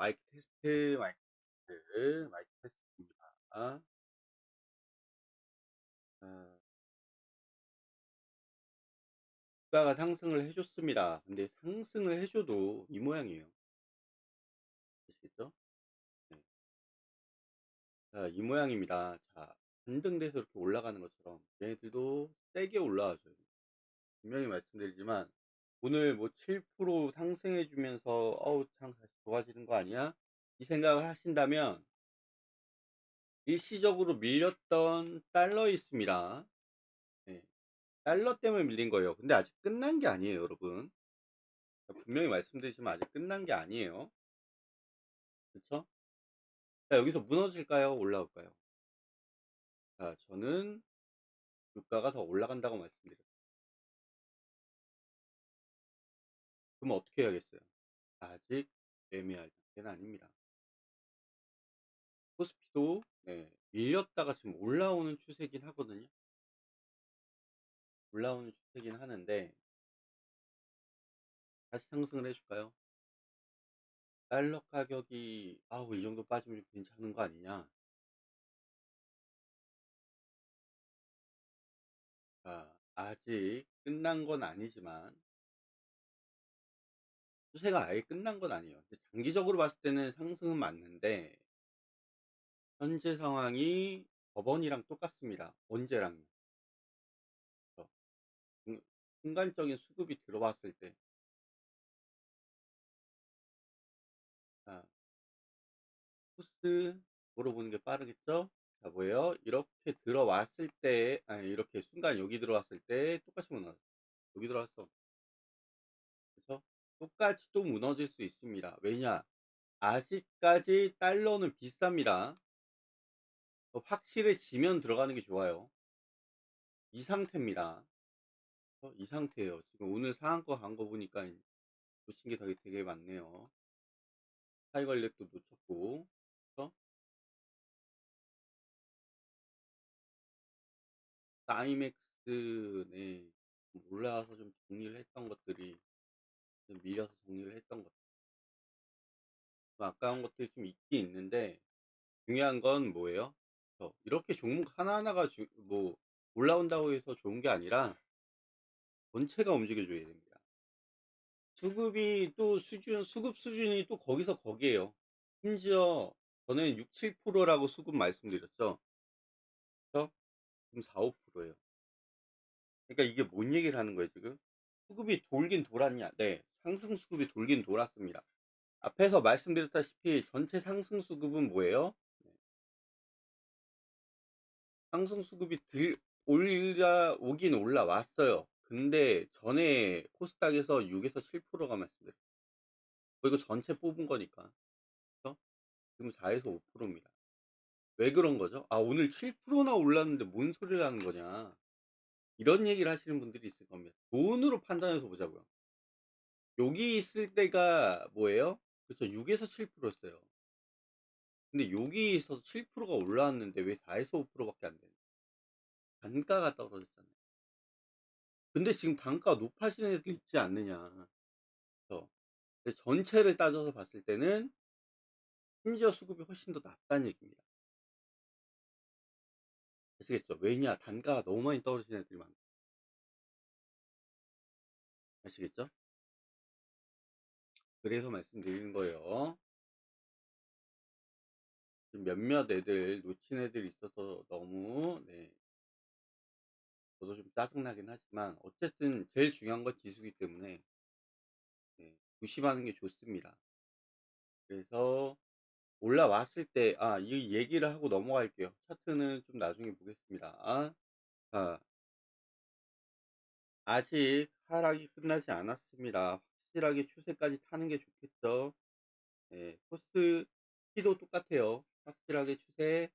마이크 테스트, 마이크 테스트, 마이크 테스트입니다. 아, 주가가 상승을 해줬습니다. 근데 상승을 해줘도 이 모양이에요. 아시겠죠? 네. 자, 이 모양입니다. 자, 반등돼서 이렇게 올라가는 것처럼 얘네들도 세게 올라와줘요. 분명히 말씀드리지만 오늘 뭐 7% 상승해주면서 어우 참 다시 좋아지는 거 아니야? 이 생각을 하신다면 일시적으로 밀렸던 달러 있습니다. 네. 달러 때문에 밀린 거예요. 근데 아직 끝난 게 아니에요, 여러분. 분명히 말씀드리지만 아직 끝난 게 아니에요. 그쵸? 자, 여기서 무너질까요? 올라올까요? 자, 저는 유가가 더 올라간다고 말씀드렸어요. 그럼 어떻게 해야겠어요? 아직 애매할 단계는 아닙니다. 코스피도 네, 밀렸다가 지금 올라오는 추세긴 하거든요. 올라오는 추세긴 하는데 다시 상승을 해줄까요? 달러 가격이 아우 이 정도 빠지면 좀 괜찮은 거 아니냐? 자, 아직 끝난 건 아니지만 추세가 아예 끝난 건 아니에요. 장기적으로 봤을 때는 상승은 맞는데 현재 상황이 저번이랑 똑같습니다. 언제랑요? 저 순간적인 수급이 들어왔을 때 자, 코스 물어보는 게 빠르겠죠? 자, 뭐예요? 이렇게 들어왔을 때, 아니, 이렇게 순간 여기 들어왔을 때 똑같이 무너져. 여기 들어왔어. 그쵸? 똑같이 또 무너질 수 있습니다. 왜냐? 아직까지 달러는 비쌉니다. 확실해지면 들어가는 게 좋아요. 이 상태입니다. 이 상태예요. 지금 오늘 상한가 간 거 보니까 놓친 게 되게 많네요. 하이 관리도 놓쳤고, 그쵸? 사이맥스, 네. 좀 올라와서 좀 정리를 했던 것들이, 좀 밀려서 정리를 했던 것들. 좀 아까운 것들이 좀 있긴 있는데, 중요한 건 뭐예요? 이렇게 종목 하나하나가 뭐, 올라온다고 해서 좋은 게 아니라, 전체가 움직여줘야 됩니다. 수급 수준이 또 거기서 거기에요. 심지어, 저는 6, 7%라고 수급 말씀드렸죠. 그래서 지금 4, 5%예요. 그러니까 이게 뭔 얘기를 하는 거예요, 지금? 수급이 돌긴 돌았냐? 네, 상승 수급이 돌긴 돌았습니다. 앞에서 말씀드렸다시피 전체 상승 수급은 뭐예요? 네, 상승 수급이 올라오긴 올라왔어요. 근데 전에 코스닥에서 6에서 7%가 말씀드렸어요. 이거 전체 뽑은 거니까. 그래서 지금 4에서 5%입니다. 왜 그런 거죠? 아, 오늘 7%나 올랐는데 뭔 소리를 하는 거냐? 이런 얘기를 하시는 분들이 있을 겁니다. 돈으로 판단해서 보자고요. 여기 있을 때가 뭐예요? 그쵸, 6에서 7%였어요. 근데 여기 있어서 7%가 올라왔는데 왜 4에서 5%밖에 안 되냐? 단가가 떨어졌잖아요. 근데 지금 단가 높아지는 애들 있지 않느냐. 그래서 전체를 따져서 봤을 때는 심지어 수급이 훨씬 더 낮다는 얘기입니다. 아시겠죠? 왜냐? 단가가 너무 많이 떨어지는 애들이 많다. 아시겠죠? 그래서 말씀드리는 거예요. 지금 몇몇 애들 놓친 애들이 있어서 너무 네, 저도 좀 짜증나긴 하지만 어쨌든 제일 중요한 건 지수기 때문에 네, 조심하는 게 좋습니다. 그래서 올라왔을 때, 이 얘기를 하고 넘어갈게요. 차트는 좀 나중에 보겠습니다. 자, 아직 하락이 끝나지 않았습니다. 확실하게 추세까지 타는 게 좋겠죠. 네, 코스 피도 똑같아요. 확실하게 추세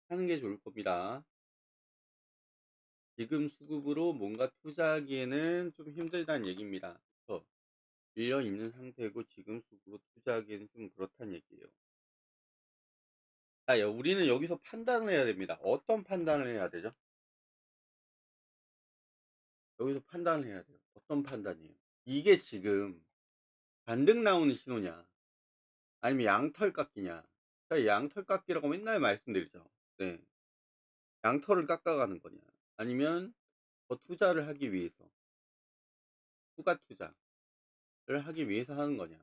타는 게 좋을 겁니다. 지금 수급으로 뭔가 투자하기에는 좀 힘들다는 얘기입니다. 밀려 있는 상태고 지금 수급으로 투자하기에는 좀 그렇다는 얘기예요. 우리는 여기서 판단을 해야 됩니다. 어떤 판단을 해야 되죠? 여기서 판단을 해야 돼요. 어떤 판단이에요? 이게 지금 반등 나오는 신호냐? 아니면 양털 깎기냐. 제가 양털 깎기라고 맨날 말씀드리죠. 네. 양털을 깎아가는 거냐. 아니면 더 투자를 하기 위해서 추가 투자를 하기 위해서 하는 거냐.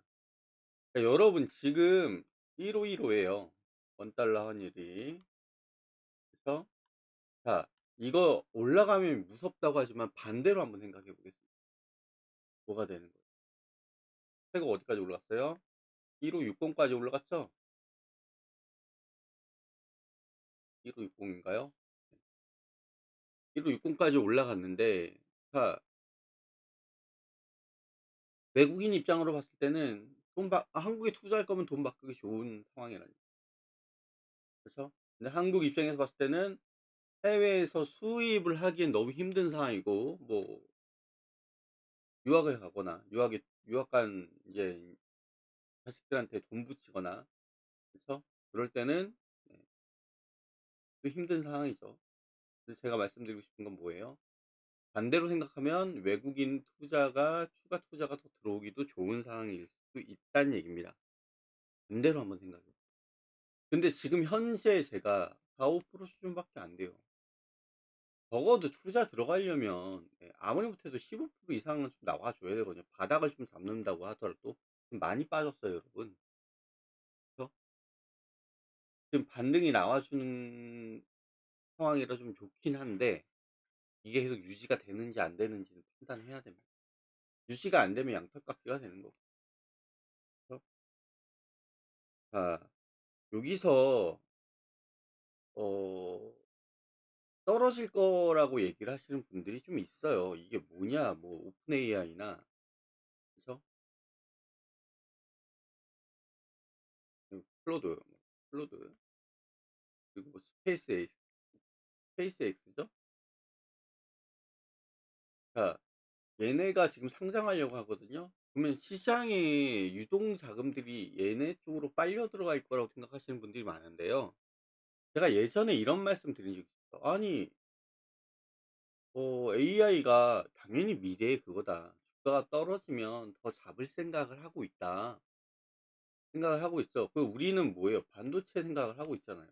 그러니까 여러분 지금 1515 예요. 원 달러 환율이. 그래서 자, 이거 올라가면 무섭다고 하지만 반대로 한번 생각해 보겠습니다. 뭐가 되는 거예요? 최고 어디까지 올라갔어요? 1560까지 올라갔죠? 1560 인가요? 1560까지 올라갔는데, 자, 외국인 입장으로 봤을 때는 한국에 투자할 거면 돈 바꾸기 좋은 상황이라니까. 그렇죠? 근데 한국 입장에서 봤을 때는 해외에서 수입을 하기엔 너무 힘든 상황이고, 뭐 유학을 가거나 유학 간 이제 자식들한테 돈 붙이거나, 그렇죠? 그럴 때는 네, 또 힘든 상황이죠. 그래서 제가 말씀드리고 싶은 건 뭐예요? 반대로 생각하면 외국인 투자가 추가 투자가 더 들어오기도 좋은 상황일 수도 있다는 얘기입니다. 반대로 한번 생각해요. 근데 지금 현재 제가 4-5% 수준밖에 안 돼요. 적어도 투자 들어가려면 아무리 못해도 15% 이상은 좀 나와 줘야 되거든요. 바닥을 좀 잡는다고 하더라도 좀 많이 빠졌어요, 여러분. 그래서 지금 반등이 나와 주는 상황이라 좀 좋긴 한데, 이게 계속 유지가 되는지 안 되는지는 판단해야 됩니다. 유지가 안 되면 양털깎기가 되는 거고. 그래서 자, 여기서 어 떨어질 거라고 얘기를 하시는 분들이 좀 있어요. 이게 뭐냐, 뭐 오픈 AI나, 그죠? 클로드, 클로드, 그리고 뭐 스페이스 X죠? 자, 얘네가 지금 상장하려고 하거든요. 그러면 시장에 유동 자금들이 얘네 쪽으로 빨려 들어갈 거라고 생각하시는 분들이 많은데요. 제가 예전에 이런 말씀 드린 적이 있어요. 아니, AI가 당연히 미래의 그거다. 주가가 떨어지면 더 잡을 생각을 하고 있다. 생각을 하고 있죠. 그 우리는 뭐예요? 반도체 생각을 하고 있잖아요.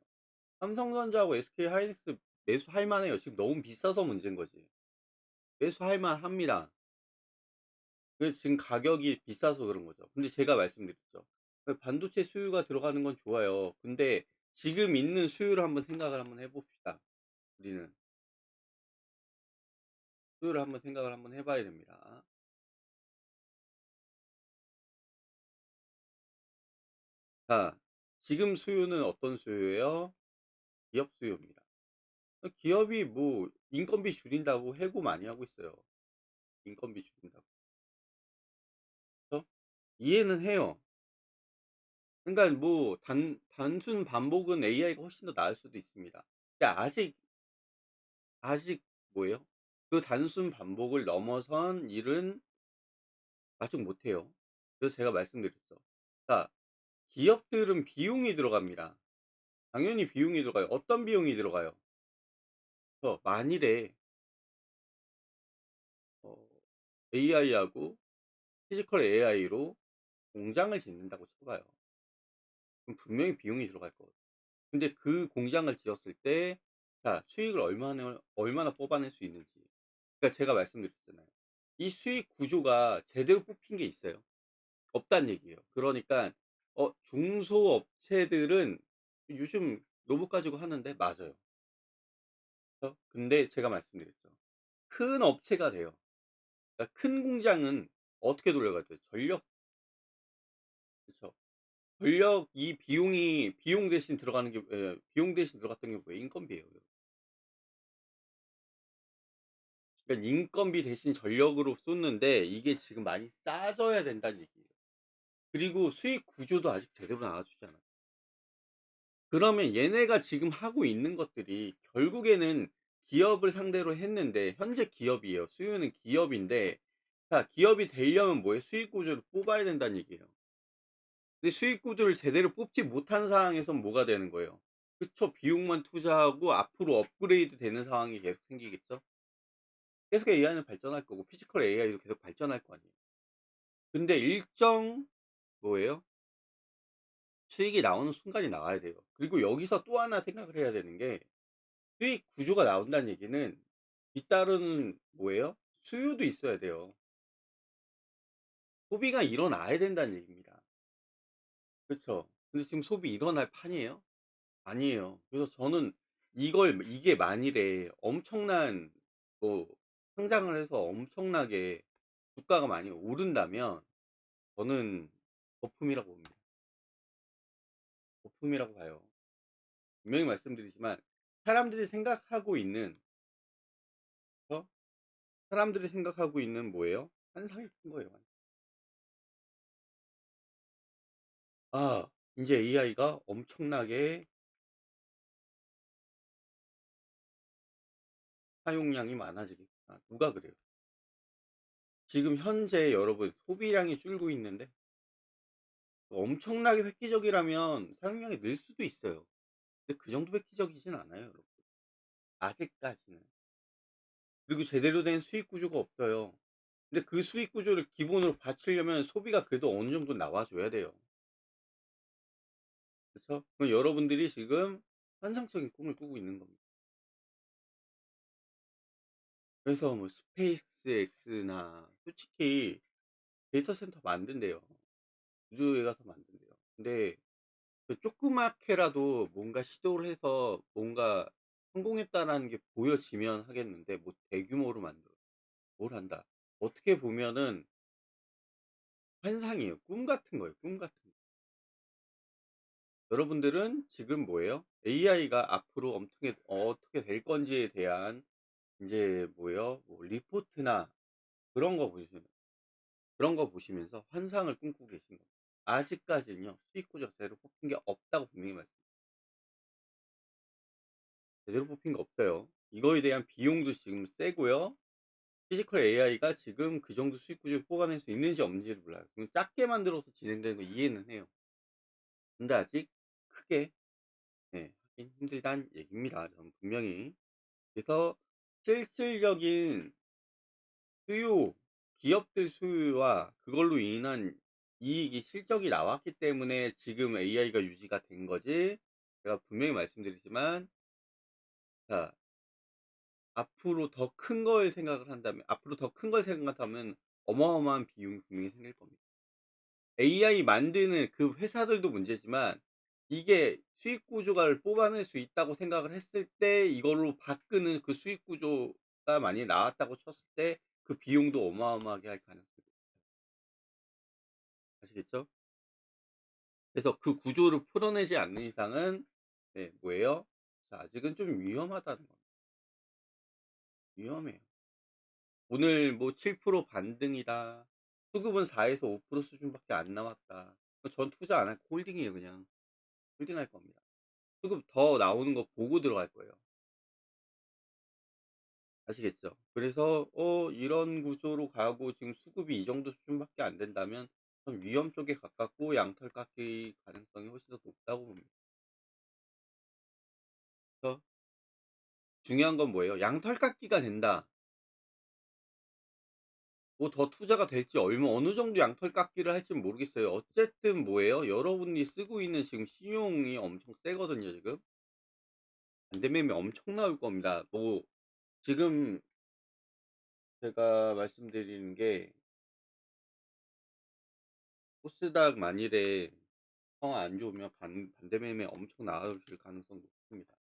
삼성전자하고 SK 하이닉스 매수할 만해요. 지금 너무 비싸서 문제인 거지. 매수할 만합니다. 그 지금 가격이 비싸서 그런 거죠. 근데 제가 말씀드렸죠. 그 반도체 수요가 들어가는 건 좋아요. 근데 지금 있는 수요를 한번 생각을 한번 해봅시다. 우리는 수요를 한번 생각을 한번 해봐야 됩니다. 자, 지금 수요는 어떤 수요예요? 기업 수요입니다. 기업이 뭐 인건비 줄인다고 해고 많이 하고 있어요. 인건비 줄인다고. 그래서 이해는 해요. 그러니까 뭐 단순 반복은 AI가 훨씬 더 나을 수도 있습니다. 근데 아직 뭐예요? 그 단순 반복을 넘어선 일은 아직 못 해요. 그래서 제가 말씀드렸죠. 자, 기업들은 비용이 들어갑니다. 당연히 비용이 들어가요. 어떤 비용이 들어가요? 만일에 AI하고 피지컬 AI로 공장을 짓는다고 쳐봐요. 그럼 분명히 비용이 들어갈 거거든요. 근데 그 공장을 지었을 때, 자, 수익을 얼마나 뽑아낼 수 있는지. 그러니까 제가 말씀드렸잖아요. 이 수익 구조가 제대로 뽑힌 게 있어요? 없다는 얘기예요. 그러니까 중소업체들은 요즘 로봇 가지고 하는데 맞아요. 근데 제가 말씀드렸죠. 큰 업체가 돼요. 그러니까 큰 공장은 어떻게 돌려가야 돼요? 전력, 그쵸? 전력, 이 비용 대신 들어가는 게, 비용 대신 들어갔던 게 뭐예요? 인건비예요. 그러니까 인건비 대신 전력으로 쏟는데 이게 지금 많이 싸져야 된다는 얘기예요. 그리고 수익 구조도 아직 제대로 나와주지 않아요. 그러면 얘네가 지금 하고 있는 것들이 결국에는 기업을 상대로 했는데, 현재 기업이에요. 수요는 기업인데, 자, 기업이 되려면 뭐예요? 수익 구조를 뽑아야 된다는 얘기예요. 근데 수익 구조를 제대로 뽑지 못한 상황에선 뭐가 되는 거예요? 그쵸. 비용만 투자하고 앞으로 업그레이드 되는 상황이 계속 생기겠죠. 계속 AI는 발전할 거고 피지컬 AI도 계속 발전할 거 아니에요. 근데 일정 뭐예요? 수익이 나오는 순간이 나와야 돼요. 그리고 여기서 또 하나 생각을 해야 되는 게 수익 구조가 나온다는 얘기는 뒤따르는 뭐예요? 수요도 있어야 돼요. 소비가 일어나야 된다는 얘기입니다. 그쵸? 근데 지금 소비 일어날 판이에요? 아니에요. 그래서 저는 이게 만일에 엄청난 뭐 상장을 해서 엄청나게 주가가 많이 오른다면 저는 거품이라고 봅니다. 거품이라고 봐요. 분명히 말씀드리지만 사람들이 생각하고 있는 어? 사람들이 생각하고 있는 뭐예요? 환상이 큰 거예요. 아, 인제 AI가 엄청나게 사용량이 많아지겠구나. 누가 그래요? 지금 현재 여러분 소비량이 줄고 있는데 엄청나게 획기적이라면 사용량이 늘 수도 있어요. 근데 그 정도 획기적이진 않아요, 여러분. 아직까지는. 그리고 제대로 된 수익 구조가 없어요. 근데 그 수익 구조를 기본으로 받치려면 소비가 그래도 어느 정도 나와 줘야 돼요. 그쵸? 그럼 여러분들이 지금 환상적인 꿈을 꾸고 있는 겁니다. 그래서 뭐 스페이스X나 솔직히 데이터 센터 만든대요. 우주에 가서 만든대요. 근데 그 조그맣게라도 뭔가 시도를 해서 뭔가 성공했다라는 게 보여지면 하겠는데 뭐 대규모로 만들어 뭘 한다. 어떻게 보면은 환상이에요. 꿈 같은 거예요. 꿈 같은 거. 여러분들은 지금 뭐예요? AI가 앞으로 어떻게 될 건지에 대한 인제 뭐예요? 뭐 리포트나 그런 거 보시면 그런 거 보시면서 환상을 꿈꾸고 계신 거예요. 아직까지는요. 수익 구조가 제대로 뽑힌 게 없다고 분명히 제대로 뽑힌 거 없어요. 이거에 대한 비용도 지금 세고요. 피지컬 AI가 지금 그 정도 수익 구조를 뽑아낼 수 있는지 없는지를 몰라요. 그냥 작게 만들어서 진행되는 거 이해는 해요. 근데 아직 크게 하긴 힘들다는 얘기입니다. 저는 분명히. 그래서 실질적인 수요, 기업들 수요와 그걸로 인한 이익이 실적이 나왔기 때문에 지금 AI가 유지가 된 거지. 제가 분명히 말씀드리지만 자, 앞으로 더 큰 걸 생각하면 어마어마한 비용이 분명히 생길 겁니다. AI 만드는 그 회사들도 문제지만 이게 수익 구조를 뽑아낼 수 있다고 생각을 했을 때 이걸로 바꾸는 그 수익 구조가 만약에 나왔다고 쳤을 때 그 비용도 어마어마하게 할 가능성이 높아요. 아시겠죠? 그래서 그 구조를 풀어내지 않는 이상은 뭐예요? 자, 아직은 좀 위험하다는 겁니다. 위험해요. 오늘 뭐 7% 반등이다. 수급은 4에서 5% 수준밖에 안 나왔다. 전 투자 안 할 홀딩이에요, 그냥. 홀딩할 겁니다. 수급 더 나오는 거 보고 들어갈 거예요. 아시겠죠? 그래서 이런 구조로 가고 지금 수급이 이 정도 수준밖에 안 된다면 전 위험 쪽에 가깝고 양털 깎일 가능성이 훨씬 더 높다고 봅니다. 그래서 중요한 건 뭐예요? 양털 깎기가 된다. 뭐 더 투자가 될지 어느 정도 양털 깎기를 할지는 모르겠어요. 어쨌든 뭐예요? 여러분이 쓰고 있는 지금 신용이 엄청 세거든요, 지금. 반대매매 엄청 나올 겁니다. 뭐 지금 제가 말씀드리는 게 코스닥 만일에 상황 안 좋으면 반대매매 엄청 나올 가능성 높습니다.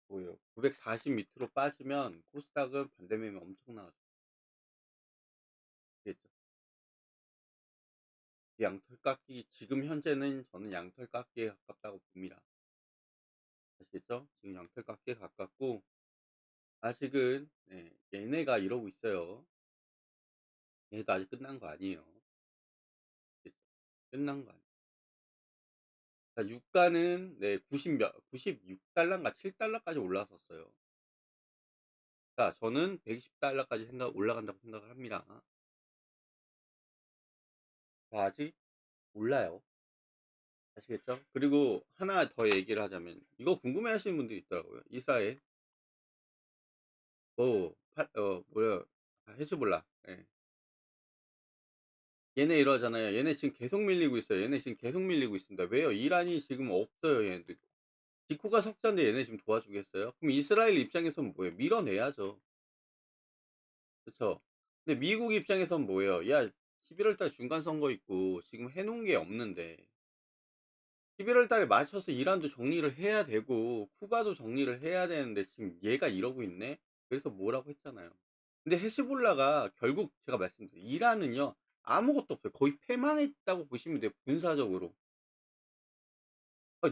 뭐예요? 940 밑으로 빠지면 코스닥은 반대매매 엄청 나죠. 아시겠죠? 양털 깎기 지금 현재는 저는 양털 깎기에 가깝다고 봅니다. 아시겠죠? 지금 양털 깎기에 가깝고 아직은 얘네가 이러고 있어요. 얘네도 아직 끝난 거 아니에요. 아시겠죠? 끝난 거 아니에요. 자, 유가는 96달러인가 7달러까지 올라섰어요. 자, 저는 120달러까지 올라간다고 생각을 합니다. 아직 몰라요. 아시겠죠? 그리고 하나 더 얘기를 하자면 이거 궁금해 하시는 분들이 있더라고요. 이사에 뭐야, 헤즈볼라. 예. 얘네 이러잖아요. "얘네 지금 계속 밀리고 있어요. 얘네 지금 계속 밀리고 있습니다." 왜요? 이란이 지금 없어요 얘네들. 지코가 석자인데 얘네 지금 도와주겠어요? 그럼 이스라엘 입장에선 뭐예요? 밀어내야죠. 그쵸? 근데 미국 입장에선 뭐예요? "야 11월 달 중간 선거 있고 지금 해 놓은 게 없는데 11월 달에 맞춰서 이란도 정리를 해야 되고 쿠바도 정리를 해야 되는데 지금 얘가 이러고 있네?" 그래서 뭐라고 했잖아요. 근데 헤즈볼라가 결국 제가 말씀드린 이란은요 아무것도 없어요. 거의 패망했다고 보시면 돼요 군사적으로.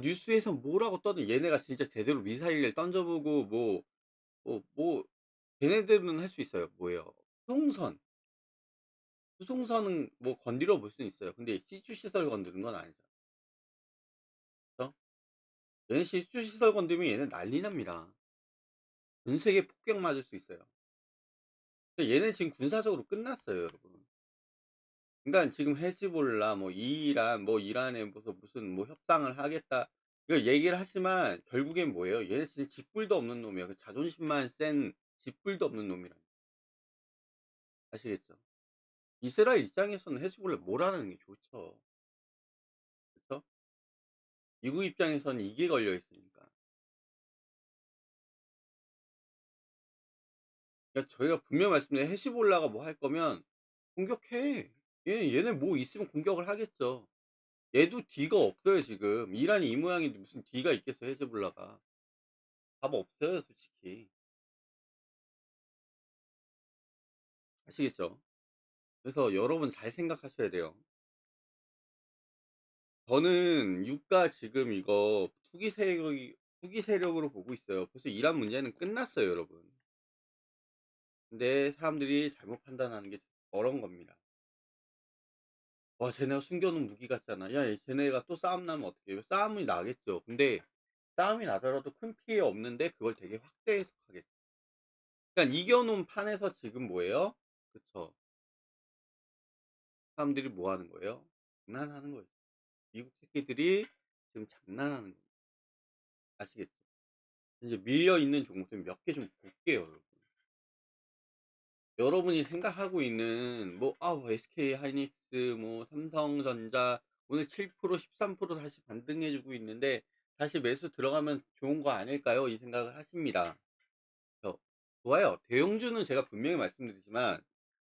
뉴스에서 뭐라고 떠든 얘네가 진짜 제대로 미사일을 던져 보고 걔네들은 할 수 있어요. 뭐예요? 수송선. 수송선은 뭐 건드려 볼 수는 있어요. 근데 시추 시설 건드는 건 아니잖아. 그죠? 얘네 시추 시설 건드리면 얘는 난리 납니다. 전 세계 폭격 맞을 수 있어요. 얘는 지금 군사적으로 끝났어요, 여러분. 그러니까 지금 헤즈볼라 뭐 이란 뭐 이란에 무슨 뭐 협상을 하겠다 이거 얘기를 하지만 결국엔 뭐예요? 얘네 진짜 쥐뿔도 없는 놈이야. 그 자존심만 센 쥐뿔도 없는 놈이라니. 아시겠죠? 이스라엘 입장에서는 헤즈볼라 몰아내는 게 좋죠. 그쵸? 미국 입장에서는 이게 걸려 있으니까. 그러니까 저희가 분명히 말씀드린 헤즈볼라가 뭐 할 거면 공격해. 얘네 뭐 있으면 공격을 하겠죠. 얘도 뒤가 없어요 지금. 이란이 이 모양인데 무슨 뒤가 있겠어요 헤즈볼라가. 답 없어요 솔직히. 아시겠죠? 그래서 여러분 잘 생각하셔야 돼요. 저는 유가 지금 이거 투기 세력으로 보고 있어요. 그래서 이란 문제는 끝났어요 여러분. 근데 사람들이 잘못 판단하는 게 그런 겁니다. "와 쟤네가 숨겨 놓은 무기 같잖아. 야 쟤네가 또 싸움 나면 어떡해." 싸움이 나겠죠. 근데 싸움이 나더라도 큰 피해 없는데 그걸 되게 확대 해석하겠죠. 그러니까 이겨 놓은 판에서 지금 뭐예요? 그쵸. 사람들이 뭐 하는 거예요? 장난하는 거예요. 미국 새끼들이 지금 장난하는 거예요. 아시겠죠? 이제 밀려 있는 종목들 몇 개 좀 볼게요, 여러분. 여러분이 생각하고 있는 뭐 SK 하이닉스 뭐 삼성전자 오늘 7% 13% 다시 반등해 주고 있는데 '다시 매수 들어가면 좋은 거 아닐까요?' 이 생각을 하십니다. 저 좋아요. 대형주는 제가 분명히 말씀드리지만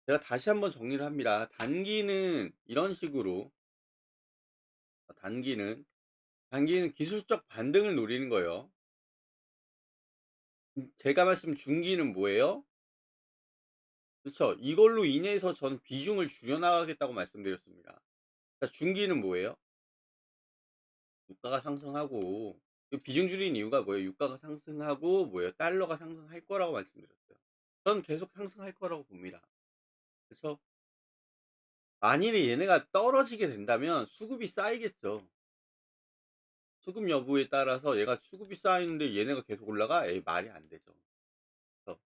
제가 다시 한번 정리를 합니다. 단기는 이런 식으로 단기는 기술적 반등을 노리는 거예요. 제가 말씀 중기는 뭐예요? 그쵸. 이걸로 인해서 저는 비중을 줄여 나가겠다고 말씀드렸습니다. 그러니까 중기는 뭐예요? 유가가 상승하고 그 비중 줄인 이유가 뭐예요? 유가가 상승하고 뭐예요? 달러가 상승할 거라고 말씀드렸어요. 저는 계속 상승할 거라고 봅니다. 그래서 만일에 얘네가 떨어지게 된다면 수급이 쌓이겠죠. 수급 여부에 따라서 얘가 수급이 쌓이는데 얘네가 계속 올라가? 에이 말이 안 되죠. 그래서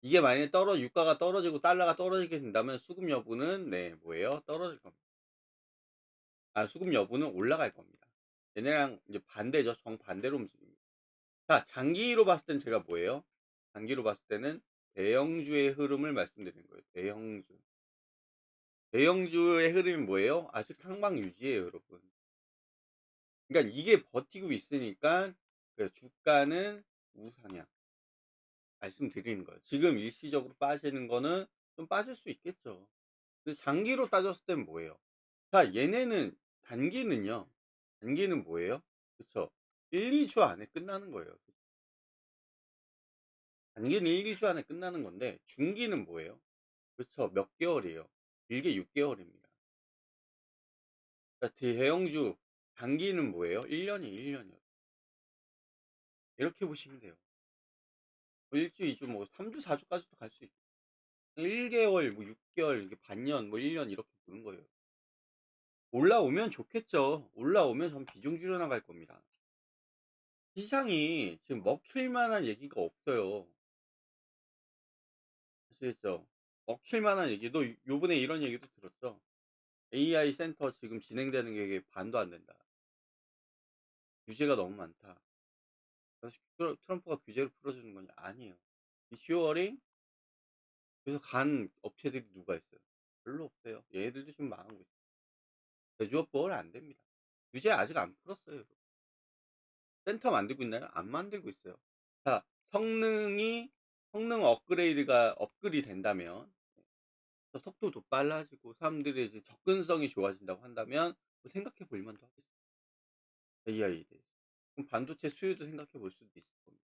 이게 만약에 유가가 떨어지고 달러가 떨어지게 된다면 수급 여부는 네 뭐예요? 떨어질 겁니다. 수급 여부는 올라갈 겁니다. 얘네랑 이제 반대죠. 정반대로 움직입니다. 자 장기로 봤을 땐 제가 뭐예요? 장기로 봤을 때는 대형주의 흐름을 말씀드리는 거예요. 대형주. 대형주의 흐름이 뭐예요? 아직 상방 유지예요, 여러분. 그러니까 이게 버티고 있으니까 그 주가는 우상향 말씀드리는 거예요. 지금 일시적으로 빠지는 거는 좀 빠질 수 있겠죠. 근데 장기로 따졌을 땐 뭐예요? 자 얘네는 단기는 뭐예요? 그쵸. 1-2주 안에 끝나는 거예요. 단기는 1-2주 안에 끝나는 건데 중기는 뭐예요? 그쵸. 몇 개월이에요. 길게 6 개월입니다. 그러니까 대형주 단기는 뭐예요? 1 년이 1 년이요. 이렇게 보시면 돼요. 뭐 1 주, 2주 뭐 3 주, 4 주까지도 갈 수 있고 1 개월 뭐 6 개월 이게 반년 뭐 1년 이렇게 보는 거예요. 올라오면 좋겠죠. 올라오면 전 비중 줄여 나갈 겁니다. 시장이 지금 먹힐 만한 얘기가 없어요. 아시겠죠? 먹힐 만한 얘기도 요번에 이런 얘기도 들었죠. AI 센터 지금 진행되는 게 이게 반도 안 된다. 규제가 너무 많다. 그래서 트럼프가 규제를 풀어주는 거냐? 아니에요. 이 슈어링 그래서 간 업체들이 누가 있어요? 별로 없어요. 얘네들도 좀 망하고 있어요. 제조업법은 안 됩니다. 규제 아직 안 풀었어요. 센터 만들고 있나요? 안 만들고 있어요. 자, 성능 업글이 된다면, 속도도 빨라지고 사람들의 이제 접근성이 좋아진다고 한다면 뭐 생각해 볼 만도 하겠어요. AI에 대해서. 그럼 반도체 수요도 생각해 볼 수도 있을 겁니다.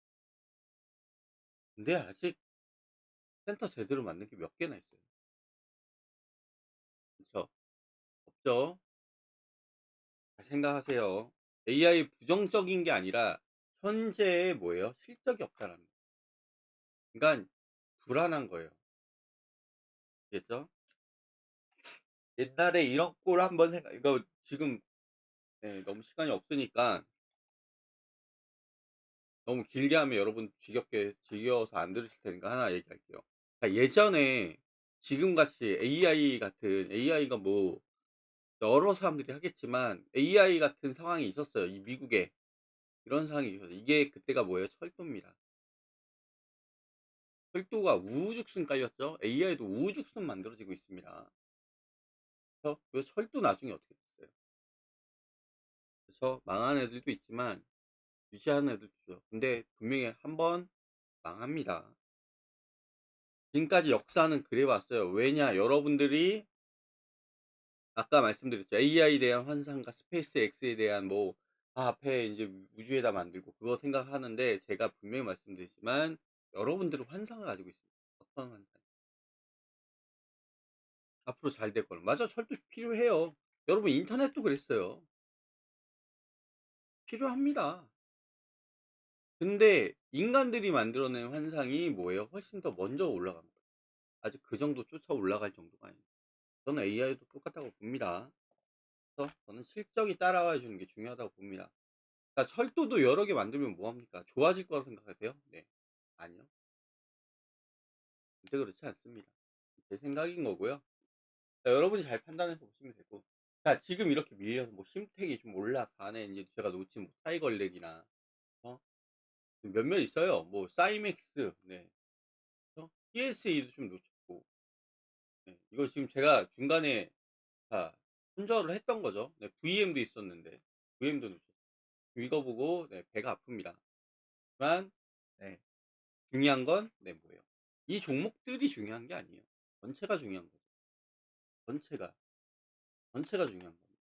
근데 아직 센터 제대로 만든 게 몇 개나 있어요. 그쵸? 없죠? 잘 생각하세요. AI 부정적인 게 아니라 현재의 뭐예요? 실적이 없다라는 거예요. 그러니까 불안한 거예요. 알겠죠? 옛날에 이런 꼴 한번 이거 지금 네, 너무 시간이 없으니까 너무 길게 하면 여러분 지겨워서 안 들으실 테니까 하나 얘기할게요. 예전에 지금같이 AI가 뭐 여러 사람들이 하겠지만 AI 같은 상황이 있었어요. 이 미국에 이런 상황이 있었어요. 이게 그때가 뭐예요? 철도입니다. 철도가 우후죽순 깔렸죠. AI도 우후죽순 만들어지고 있습니다. 그래서 철도 나중에 어떻게 됐어요? 그래서 망한 애들도 있지만 유지하는 애들도 있죠. 근데 분명히 한번 망합니다. 지금까지 역사는 그래 왔어요. 왜냐? 여러분들이 아까 말씀드렸죠. AI에 대한 환상과 스페이스 X에 대한 뭐 앞에 이제 우주에다 만들고 그거 생각하는데 제가 분명히 말씀드리지만 여러분들은 환상을 가지고 있습니다. 어떤 환상? 앞으로 잘 될 거는. 맞아. 철도 필요해요. 여러분 인터넷도 그랬어요. 필요합니다. 근데 인간들이 만들어낸 환상이 뭐예요? 훨씬 더 먼저 올라간 거예요. 아직 그 정도 쫓아 올라갈 정도가 아니에요. 저는 AI도 똑같다고 봅니다. 그래서 저는 실적이 따라와 주는 게 중요하다고 봅니다. 그러니까 철도도 여러 개 만들면 뭐 합니까? 좋아질 거라고 생각하세요? 네. 아니요. 절대 그렇지 않습니다. 제 생각인 거고요. 자, 여러분이 잘 판단해서 보시면 되고. 자, 지금 이렇게 밀려서 뭐 심택이 좀 올라가네. 이제 제가 놓친 뭐 차이걸렉이나 어? 몇몇 있어요. 뭐 사이맥스, 네. PSA도 좀 놓쳤고. 네. 이거 지금 제가 중간에 다 손절을 했던 거죠. 네. VM도 있었는데 VM도 놓쳤어요. 이거 보고 네, 배가 아픕니다. 하지만 네. 중요한 건 네, 뭐예요? 이 종목들이 중요한 게 아니에요. 전체가 중요한 거죠. 전체가. 전체가 중요한 겁니다.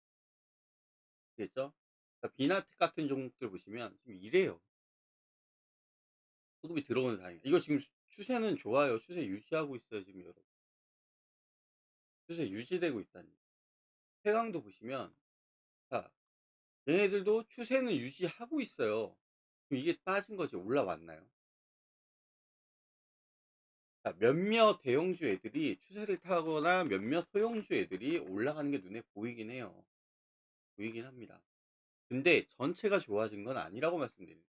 아시겠죠? 그러니까 비나텍 같은 종목들 보시면 지금 이래요. 수급이 들어오는 다행. 이거 지금 추세는 좋아요. 추세 유지하고 있어요. 지금 여러분. 추세 유지되고 있다니. 태강도 보시면 자, 얘네들도 추세는 유지하고 있어요. 그럼 이게 빠진 거지 올라왔나요? 자, 몇몇 대형주 애들이 추세를 타거나 몇몇 소형주 애들이 올라가는 게 눈에 보이긴 해요. 보이긴 합니다. 근데 전체가 좋아진 건 아니라고 말씀드립니다.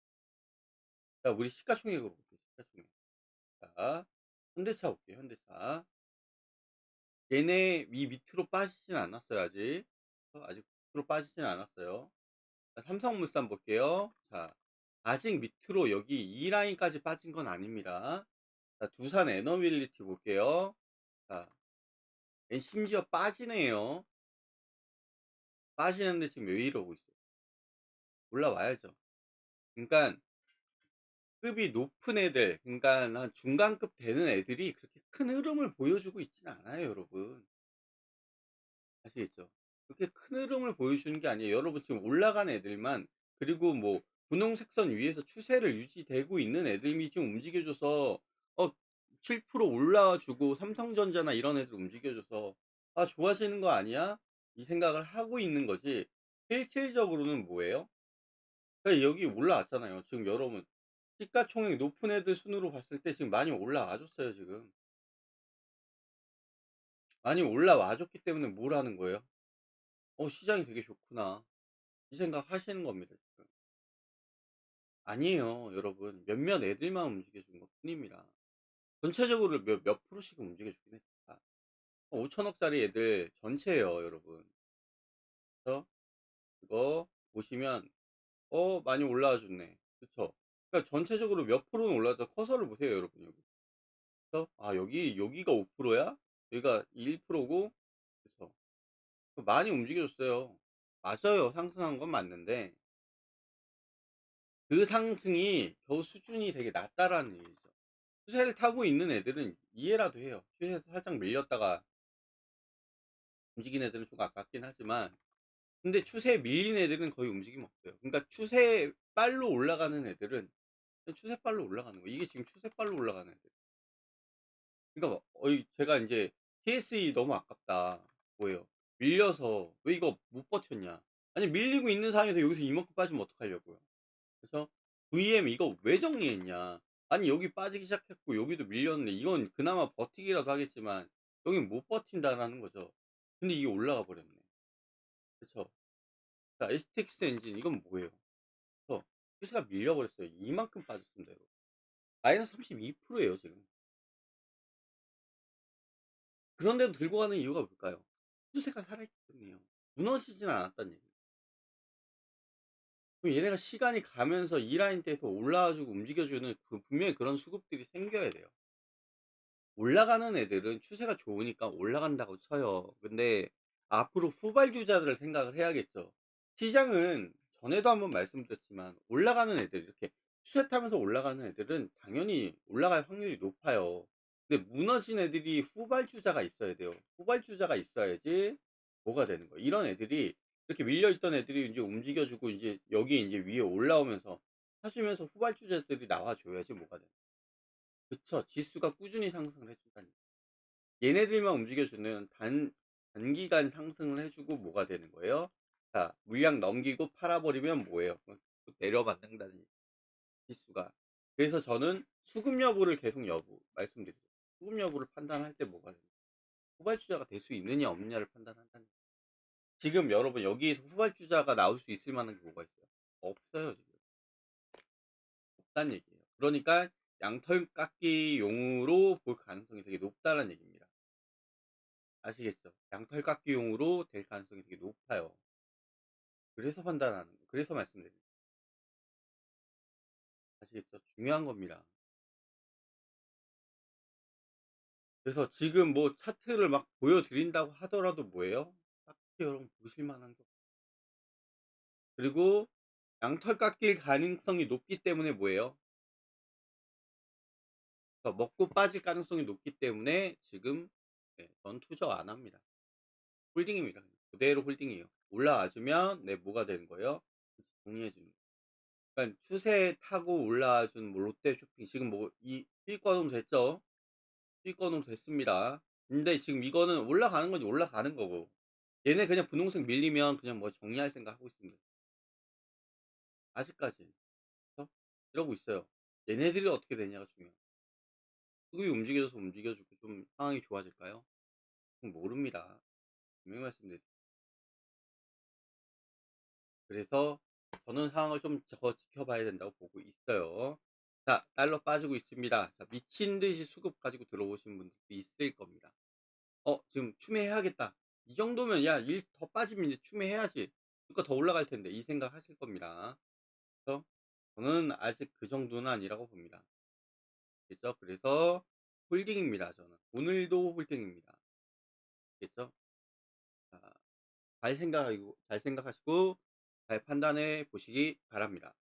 자, 우리 시가총액으로 볼게요. 시가총액. 자, 현대차 볼게요. 현대차. 얘네 이 밑으로 빠지진 않았어요. 아직. 아직 밑으로 빠지진 않았어요. 자, 삼성물산 볼게요. 자, 아직 밑으로 여기 이 라인까지 빠진 건 아닙니다. 자, 두산 에너빌리티 볼게요. 자, 심지어 빠지네요. 빠지는데 지금 왜 이러고 있어요? 올라와야죠. 그러니까 급이 높은 애들, 그러니까 한 중간급 되는 애들이 그렇게 큰 흐름을 보여주고 있지는 않아요, 여러분. 아시겠죠? 그렇게 큰 흐름을 보여주는 게 아니에요. 여러분 지금 올라간 애들만, 그리고 뭐 분홍색선 위에서 추세를 유지되고 있는 애들이 좀 움직여줘서 7% 올라와주고 삼성전자나 이런 애들 움직여줘서 아 좋아지는 거 아니야? 이 생각을 하고 있는 거지. 실질적으로는 뭐예요? 그러니까 여기 올라왔잖아요. 지금 여러분 시가총액 높은 애들 순으로 봤을 때 지금 많이 올라와 줬어요. 지금 많이 올라와 줬기 때문에 뭘 하는 거예요? 시장이 되게 좋구나 이 생각 하시는 겁니다. 지금 아니에요. 여러분 몇몇 애들만 움직여준 것 뿐입니다. 전체적으로 몇 프로씩은 움직여주긴 했다. 5천억짜리 애들 전체예요, 여러분. 그래서 이거 보시면 많이 올라와 줬네. 그쵸? 그러니까 전체적으로 몇 프로는 올라왔다. 커서를 보세요, 여러분. 여기. 그래서 여기가 5%야? 여기가 1%고 그쵸. 많이 움직여줬어요. 맞아요. 상승한 건 맞는데 그 상승이 겨우 수준이 되게 낮다라는 얘기죠. 추세를 타고 있는 애들은 이해라도 해요. 추세에서 살짝 밀렸다가 움직인 애들은 좀 아깝긴 하지만 근데 추세에 밀린 애들은 거의 움직임 없어요. 그러니까 추세빨로 올라가는 애들은 그냥 추세빨로 올라가는 거예요. 이게 지금 추세빨로 올라가는 애들. 그러니까 제가 인제 TSE 너무 아깝다. 뭐예요? 밀려서 "왜 이거 못 버텼냐." 아니 밀리고 있는 상황에서 여기서 이만큼 빠지면 어떡하려고요. 그래서 "VM 이거 왜 정리했냐." 아니 여기 빠지기 시작했고 여기도 밀렸는데 이건 그나마 버티기라도 하겠지만 여긴 못 버틴다라는 거죠. 근데 이게 올라가 버렸네. 그쵸? 자 STX 엔진 이건 뭐예요? 그쵸? 추세가 밀려 버렸어요. 이만큼 빠졌습니다 여러분. 마이너스 32% 예요 지금. 그런데도 들고 가는 이유가 뭘까요? 추세가 살아있기 때문이에요. 무너지진 않았다는 얘기예요. 그럼 얘네가 시간이 가면서 이 라인대에서 올라와 주고 움직여 주는 분명히 그런 수급들이 생겨야 돼요. 올라가는 애들은 추세가 좋으니까 올라간다고 쳐요. 근데 앞으로 후발주자들을 생각을 해야겠죠. 시장은 전에도 한번 말씀드렸지만 올라가는 애들 이렇게 추세 타면서 올라가는 애들은 당연히 올라갈 확률이 높아요. 근데 무너진 애들이 후발주자가 있어야 돼요. 후발주자가 있어야지 뭐가 되는 거예요. 이런 애들이 이렇게 밀려 있던 애들이 인제 움직여 주고 인제 여기 인제 위에 올라오면서 사 주면서 후발주자들이 나와 줘야지 뭐가 돼요. 그쵸. 지수가 꾸준히 상승을 해 준다는 얘네들만 움직여주는 단기간 상승을 해 주고 뭐가 되는 거예요? 자 물량 넘기고 팔아 버리면 뭐예요? 또 내려받는다는 얘기 지수가. 그래서 저는 수급 여부를 계속 말씀드리죠. 수급 여부를 판단할 때 뭐가 됩니까? 후발주자가 될 수 있느냐 없느냐를 판단한다는 거예요. 지금 여러분 여기에서 후발주자가 나올 수 있을 만한 게 뭐가 있어요? 없어요 지금. 없다는 얘기예요. 그러니까 양털 깎기용으로 볼 가능성이 되게 높다는 얘기입니다. 아시겠죠? 양털 깎기용으로 될 가능성이 되게 높아요. 그래서 판단하는 거 그래서 말씀드립니다. 아시겠죠? 중요한 겁니다. 그래서 지금 뭐 차트를 막 보여드린다고 하더라도 뭐예요? 딱히 여러분 보실 만한 게 없어요. 그리고 양털 깎일 가능성이 높기 때문에 뭐예요? 먹고 빠질 가능성이 높기 때문에 지금 전 투자 안 합니다. 홀딩입니다. 그대로 홀딩이에요. 올라와 주면 뭐가 되는 거예요? 정리해 주는 그러니까 추세 타고 올라와 준 뭐 롯데쇼핑 지금 뭐 이 수익 거동 됐죠? 수익 거동 됐습니다. 근데 지금 이거는 올라가는 건 올라가는 거고 얘네 그냥 분홍색 밀리면 그냥 뭐 정리할 생각 하고 있습니다. 아직까지. 그래서 이러고 있어요. 얘네들이 어떻게 되냐가 중요해요. 수급이 움직여줘서 움직여주고 좀 상황이 좋아질까요? 모릅니다. 분명히 말씀드릴게요. 그래서 저는 상황을 좀 더 지켜봐야 된다고 보고 있어요. 자, 달러 빠지고 있습니다. 자, 미친 듯이 수급 가지고 들어오신 분들도 있을 겁니다. 지금 추매해야겠다. 이 정도면 야, 일 더 빠지면 이제 추매해야지. 주가 더 올라갈 텐데 이 생각 하실 겁니다. 그래서 저는 아직 그 정도는 아니라고 봅니다. 그죠? 그래서 홀딩입니다. 저는 오늘도 홀딩입니다. 알겠죠? 자, 잘 생각하시고 잘 판단해 보시기 바랍니다.